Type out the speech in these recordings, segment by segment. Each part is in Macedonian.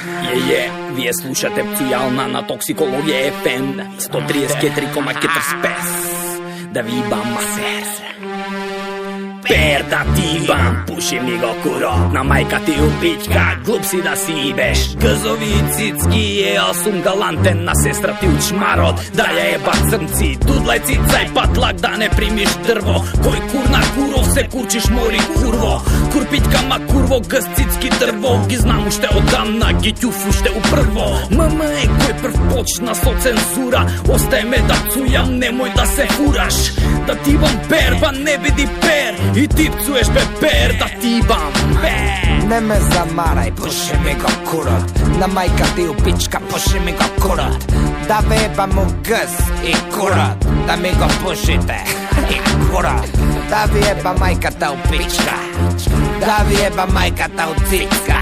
Вие слушате Пцујална на Токсикологија FM 134,45. Да ви ибам масер. Пер да ти ибам, пуши ми го курот. На мајка ти упичка, глуп си да си ибеш. Гъзови и цицки, аз сум галантен. На сестра ти учмарот, да ја еба црнци. Дудлај цицај патлак да не примиш дрво. Кој курна куров се курчиш мори курво. Курпичка ма курво, гъз цицки дрво. Ги знам уште одамна, ги ќуф уште упрво. Мама е кој прв почна со цензура. Остај ме да цујам, немој да се фураш. Да ти ибам пер, ба не биди пер. И ти пцуеш бе пер, да ти ибам пер. Не ме замарај, пуши ми го курот. На мајка ти упичка, пуши ми го курот. Да ве ебам у гъз и курот. Да ми го пушите и курот. Да ви еба мајката упичка. Да ви еба мајката у цицка.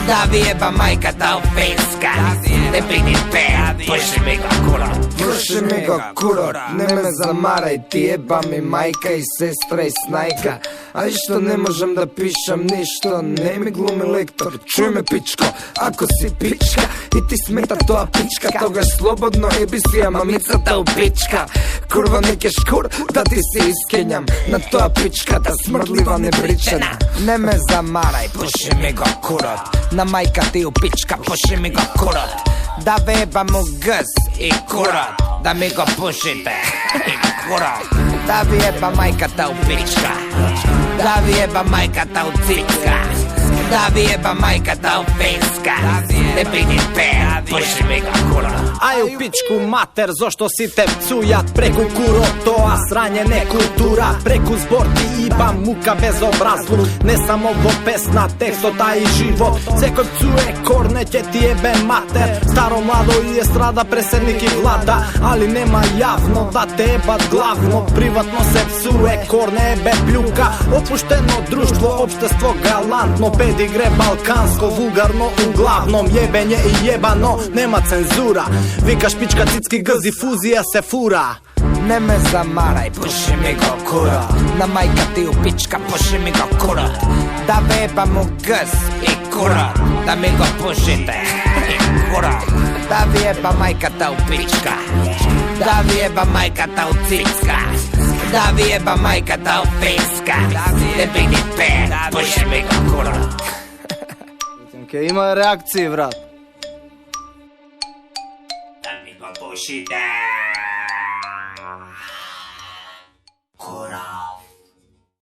Да ви еба мајката у финска. Не биди пер, пуши ми го курот. Пуши ми го курот. Не ме замарај, ти еба ми мајка и сестра и снајка. А што не можам да пишам ништо, не ми глуми лектор. Чуј ме пичко, ако си пичка и ти смета тоа пичка, тогаш слободно еби си ја мамицата у пичка. Курва не ке шкур, да ти се искењам на тоа пичката смрдлива небричена. Не ме замарај, пуши ми го курот. На мајка ти у пичка, пуши ми го курот. Да ве ебам у гъз и курот. Да ми го пушите и курот. Да ви еба мајката у пичка. Да ви еба мајката у цицка. Да ви еба мајката у финска. Не биди пер, пуши ми го курот. Ај у пичку матер, зошто си те пцујат преку курот, тоа срање не култура. Преку збор ти ибам мука безобразлук. Не само во песна, текстот, а и живот. Секој пцуе корне ќе ти ебе матер. Старо младо и естрада, преседник и влада. Али нема јавно да те ебат главно. Приватно се пцуе корне ебе плюка. Опуштено друштво, општество галантно. Педигре балканско, вулгарно углавном. Јебење и јебано, нема цензура. Викаш пичка, цицки, гъзи, фузија се фура. Не ме замарај, пуши ми го курот. На мајка ти упичка, пуши ми го курот. Да ве ебам у гъз и курот. Да ми го пушите и курот. Да ви еба мајката упичка. Да ви еба мајката у цицка. Да ви еба мајката у финска. Не биди пер, пуши ми го курот. Ке има реакции, брат. Да ми го пушите.